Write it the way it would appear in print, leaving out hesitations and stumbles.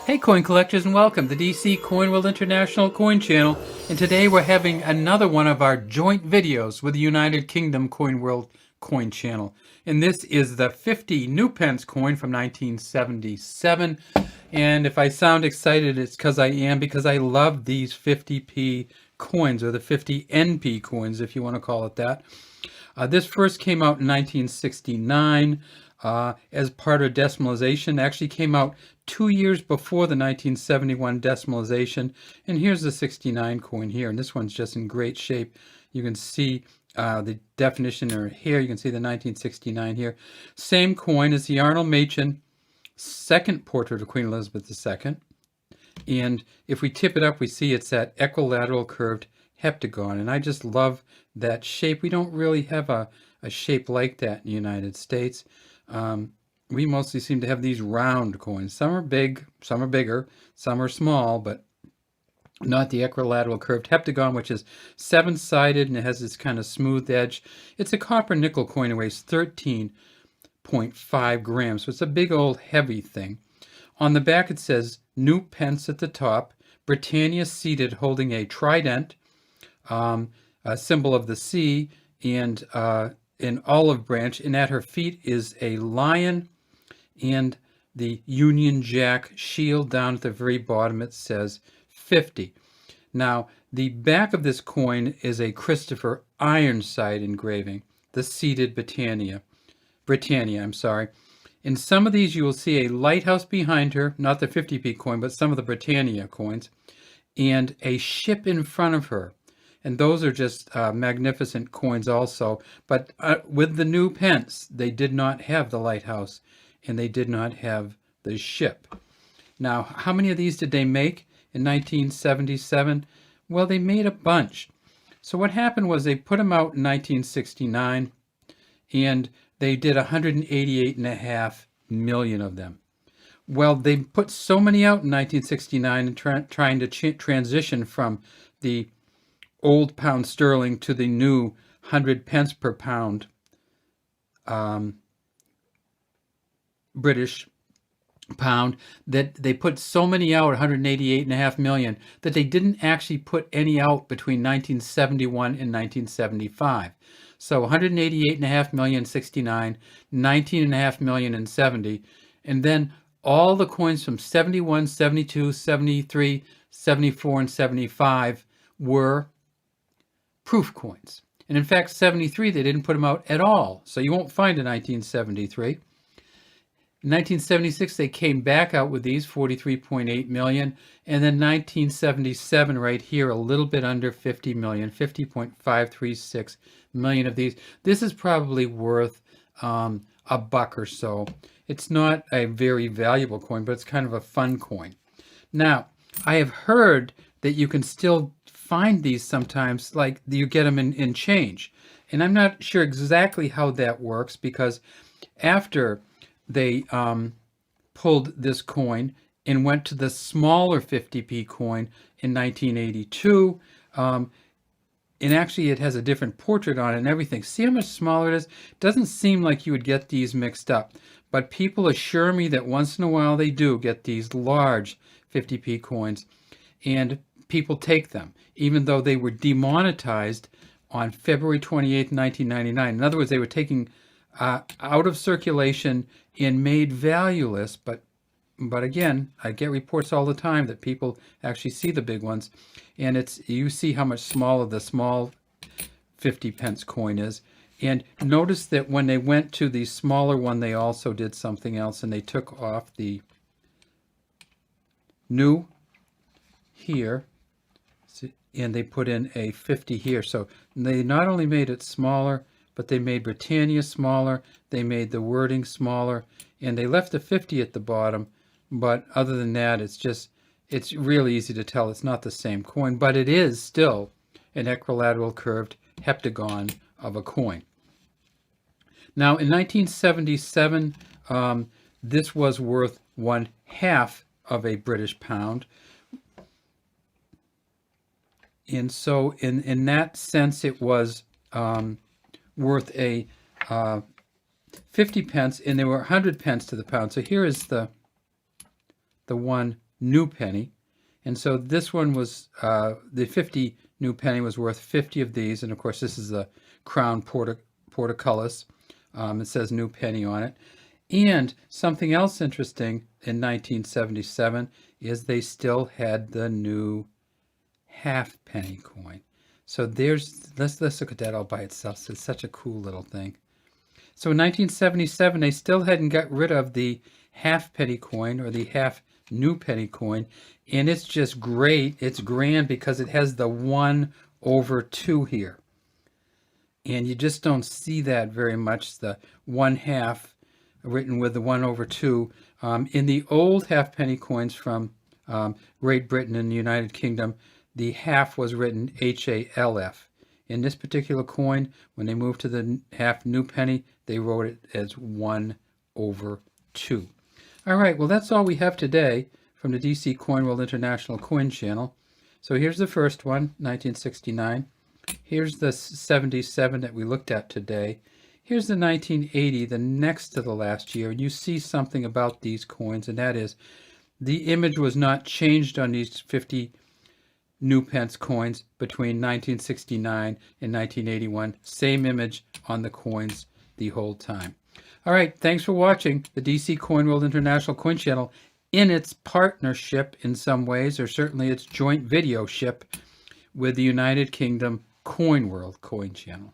Hey coin collectors, and welcome to DC Coin World International Coin Channel, and today we're having another one of our joint videos with the United Kingdom Coin World Coin Channel. And this is the 50 new Pence coin from 1977. And if I sound excited, it's because I am, because I love these 50p coins, or the 50 NP coins if you want to call it that. This first came out in 1969 as part of decimalization. Actually came out 2 years before the 1971 decimalization. And here's the 69 coin here, and this one's just in great shape. You can see the definition here. You can see the 1969 here. Same coin as the Arnold Machen second portrait of Queen Elizabeth II. And if we tip it up, we see it's that equilateral curved heptagon. And I just love that shape. We don't really have a shape like that in the United States. We mostly seem to have these round coins. Some are big, some are bigger, some are small, but not the equilateral curved heptagon, which is 7-sided and it has this kind of smooth edge. It's a copper nickel coin. It weighs 13.5 grams. So it's a big old heavy thing. On the back it says New Pence at the top, Britannia seated holding a trident, a symbol of the sea, and an olive branch, and at her feet is a lion and the Union Jack shield. Down at the very bottom it says 50. Now the back of this coin is a Christopher Ironside engraving, the seated Britannia, I'm sorry. In some of these you will see a lighthouse behind her, not the 50p coin, but some of the Britannia coins, and a ship in front of her. And those are just magnificent coins also. But with the new pence, they did not have the lighthouse and they did not have the ship. Now, how many of these did they make in 1977? Well, they made a bunch. So what happened was they put them out in 1969 and they did 188.5 million of them. Well, they put so many out in 1969 and trying to transition from the old pound sterling to the new 100 pence per pound British pound, that they put so many out, 188.5 million, that they didn't actually put any out between 1971 and 1975. So 188.5 million 69, 19.5 million in 70, and then all the coins from 71, 72, 73, 74, and 75 were proof coins. And in fact, 73, they didn't put them out at all. So you won't find a 1973. In 1976, they came back out with these, 43.8 million. And then 1977, right here, a little bit under 50 million, 50.536 million of these. This is probably worth $1 or so. It's not a very valuable coin, but it's kind of a fun coin. Now, I have heard that you can still find these sometimes, like you get them in change. And I'm not sure exactly how that works, because after they pulled this coin and went to the smaller 50p coin in 1982, and actually it has a different portrait on it and everything. See how much smaller it is? It doesn't seem like you would get these mixed up, but people assure me that once in a while they do get these large 50p coins, and people take them, even though they were demonetized on February 28, 1999. In other words, they were taken out of circulation and made valueless. But again, I get reports all the time that people actually see the big ones, and you see how much smaller the small 50 pence coin is. And notice that when they went to the smaller one, they also did something else, and they took off the new here, and they put in a 50 here. So they not only made it smaller, but they made Britannia smaller, they made the wording smaller, and they left the 50 at the bottom. But other than that, it's really easy to tell it's not the same coin, but it is still an equilateral curved heptagon of a coin. Now in 1977, this was worth 1/2 of a British pound. And so in that sense, it was worth a 50 pence, and there were 100 pence to the pound. So here is the one new penny. And so this one was, the 50 new penny was worth 50 of these. And of course, this is the crown portcullis. It says new penny on it. And something else interesting in 1977 is they still had the new halfpenny coin. So let's look at that all by itself. So it's such a cool little thing. So in 1977, they still hadn't got rid of the halfpenny coin or the half new penny coin. And it's just great. It's grand because it has the 1/2 here. And you just don't see that very much, the 1/2 written with the 1/2. In the old halfpenny coins from Great Britain and the United Kingdom, the half was written HALF. In this particular coin, when they moved to the half new penny, they wrote it as 1/2. All right, well, that's all we have today from the DC Coin World International Coin Channel. So here's the first one, 1969. Here's the 77 that we looked at today. Here's the 1980, the next to the last year. And you see something about these coins, and that is the image was not changed on these 50 new pence coins between 1969 and 1981. Same image on the coins the whole time. All right, thanks for watching the DC Coin World International Coin Channel in its partnership in some ways, or certainly its joint video ship with the United Kingdom Coin World Coin Channel.